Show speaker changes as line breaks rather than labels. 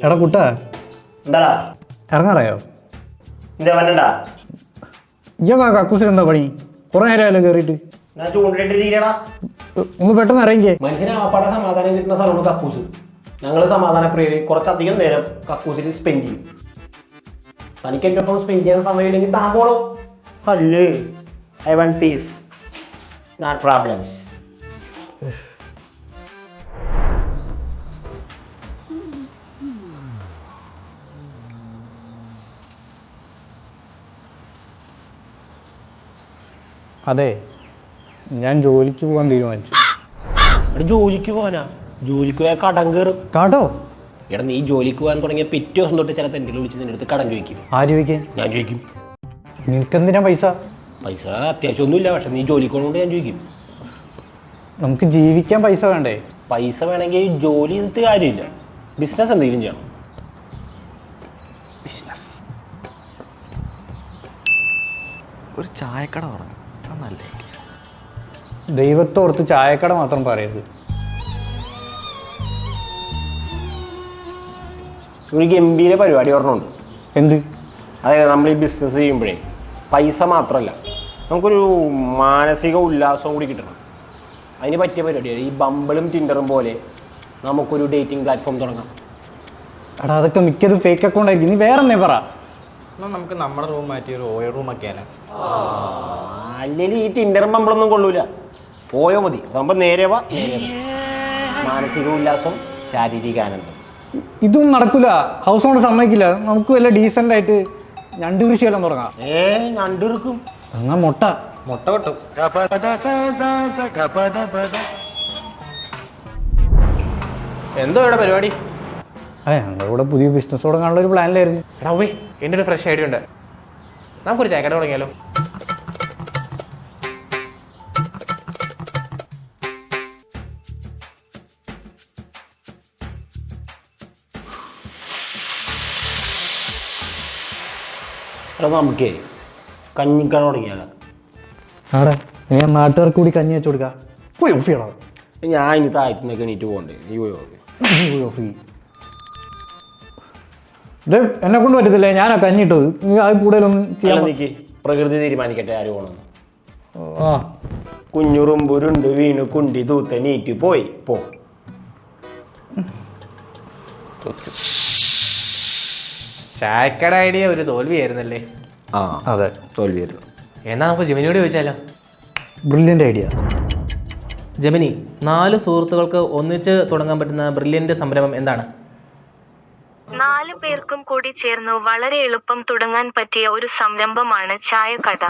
എടാ കുട്ടാ
എന്താടാ
ഇറങ്ങാറായോ?
എന്താ വരണ്ടാ?
കക്കൂസിൽ എന്താ പണി? കുറെ നേരമായാലും കയറിയിട്ട്.
ഞാൻ ചൂണ്ടിട്ടിരിക്കടാ.
ഒന്ന് പെട്ടെന്ന് ഇറങ്ങിക്കേ.
മനുഷ്യന് ആപ്പാടെ സമാധാനം കിട്ടുന്ന സ്ഥലമാണ് കക്കൂസ്. ഞങ്ങൾ സമാധാനപ്രിയര് കുറച്ചധികം നേരം കക്കൂസിൽ സ്പെൻഡ് ചെയ്യും. തനിക്ക് എൻ്റെ ഒപ്പം സ്പെൻഡ് ചെയ്യാൻ സമയമില്ലെങ്കിൽ താങ്കോളൂ. അല്ലേ I want peace, not problems.
അതെ, ഞാൻ ജോലിക്ക് പോകാൻ തീരുമാനിച്ചു.
ജോലിക്ക് പോകാനാ? ജോലിക്ക് പോയാൽ കടം കയറും.
കാട്ടോ?
എടാ, നീ ജോലിക്ക് പോകാൻ തുടങ്ങിയ പിറ്റേ ദിവസം തൊട്ട് ചില തെണ്ടിൽ വിളിച്ച് നിന്റെ അടുത്ത് കടം ചോദിക്കും.
ആര് ചോദിക്കാൻ?
ഞാൻ ചോദിക്കും.
നിനക്കെന്തിനാ പൈസ?
പൈസ അത്യാവശ്യമൊന്നുമില്ല, പക്ഷെ നീ ജോലിക്ക് പോകുന്നതുകൊണ്ട് ഞാൻ ചോദിക്കും.
നമുക്ക് ജീവിക്കാൻ പൈസ വേണ്ടേ?
പൈസ വേണമെങ്കിൽ ജോലി ചെയ്തിട്ട് കാര്യമില്ല, ബിസിനസ് എന്തെങ്കിലും ചെയ്യണം.
ബിസിനസ്.
ഒരു ചായക്കട തുടങ്ങാം, നല്ല ഐഡിയ.
ദൈവത്തോർത്ത് ചായക്കട മാത്രം പറയരുത്.
ഒരു ഗംഭീര പരിപാടി പറഞ്ഞുണ്ട്.
എന്ത്?
അതായത് നമ്മൾ ഈ ബിസിനസ് ചെയ്യുമ്പോഴേ പൈസ മാത്രമല്ല, നമുക്കൊരു മാനസിക ഉല്ലാസവും കൂടി കിട്ടണം. അതിന് പറ്റിയ പരിപാടിയാണ് ഈ ബമ്പിളും ടിൻഡറും പോലെ നമുക്കൊരു ഡേറ്റിംഗ് പ്ലാറ്റ്ഫോം തുടങ്ങാം.
എടാ, അതൊക്കെ മിക്കതും ഫേക്ക് അക്കൗണ്ട് ആയിരിക്കും. നീ വേറെ എന്തേ പറ.
എന്നാൽ നമുക്ക് നമ്മുടെ റൂം മാറ്റി ഒരു ഓയർ റൂം ആക്കിയാലോ?
അല്ലെങ്കിൽ ഈ ടിൻഡറും ബമ്പിളൊന്നും കൊള്ളൂല, പോയോ മതി. അതാകുമ്പോൾ നേരെ വാ, മാനസിക ഉല്ലാസം, ശാരീരിക ആനന്ദം.
ഇതൊന്നും നടക്കില്ല. ഹൗസ് ഓണർ സമ്മതിക്കില്ല. നമുക്ക് വല്ല ഡീസൻ്റ് ആയിട്ട് ഞണ്ട് കൃഷി എല്ലാം തുടങ്ങാം.
ഞണ്ടിറക്കും.
എന്നാ മുട്ട
വെട്ടും.
എന്തോ ഇവിടെ പരിപാടി?
അതെ, ഞങ്ങളുടെ കൂടെ പുതിയ ബിസിനസ് തുടങ്ങാനുള്ള ഒരു പ്ലാനിലായിരുന്നു.
എടാ പോയി, എൻ്റെ ഒരു ഫ്രഷ് ഐഡിയ ഉണ്ട്. നമുക്കൊരു ചായക്കട തുടങ്ങിയാലോ?
എടാ, നമുക്കേ കഞ്ഞിക്കട തുടങ്ങിയാലോ?
ആടെ ഞാൻ നാട്ടുകാർക്ക് കൂടി കഞ്ഞി വെച്ച് കൊടുക്കാം. പോയി ഓഫ് ചെയ്യണം.
ഞാൻ ഇനി താഴ്ത്തുന്നൊക്കെ എണീറ്റ് പോകണ്ടേ? നീ പോയി
ഓഫ് ചെയ്യും. ഇത് എന്നെ കൊണ്ട് പറ്റത്തില്ല. ഞാനാ കഞ്ഞി ഇട്ടത്. നീ അത് കൂടുതലൊന്നും ചെയ്യാൻ.
നിൽക്ക്, പ്രകൃതി തീരുമാനിക്കട്ടെ ആര് പോകണമെന്ന്.
ആ,
കുഞ്ഞുറുമ്പുരുണ്ട് വീണു കുണ്ടി തൂത്ത നീറ്റ് പോയി പോ.
ചായക്കട ഐഡിയ ഒരു തോൽവിയായിരുന്നല്ലേ?
ആ
അതെ,
തോൽവിയായിരുന്നു.
എന്നാ നമുക്ക് ജെമിനിയോട് ചോദിച്ചാലോ?
Brilliant idea.
ജെമിനി, 4 സുഹൃത്തുക്കൾക്ക് ഒന്നിച്ച് തുടങ്ങാൻ പറ്റുന്ന ബ്രില്യൻ്റ് സംരംഭം എന്താണ്?
4 പേർക്കും കൂടി ചേർന്ന് വളരെ എളുപ്പം തുടങ്ങാൻ പറ്റിയ ഒരു സംരംഭമാണ് ചായക്കട.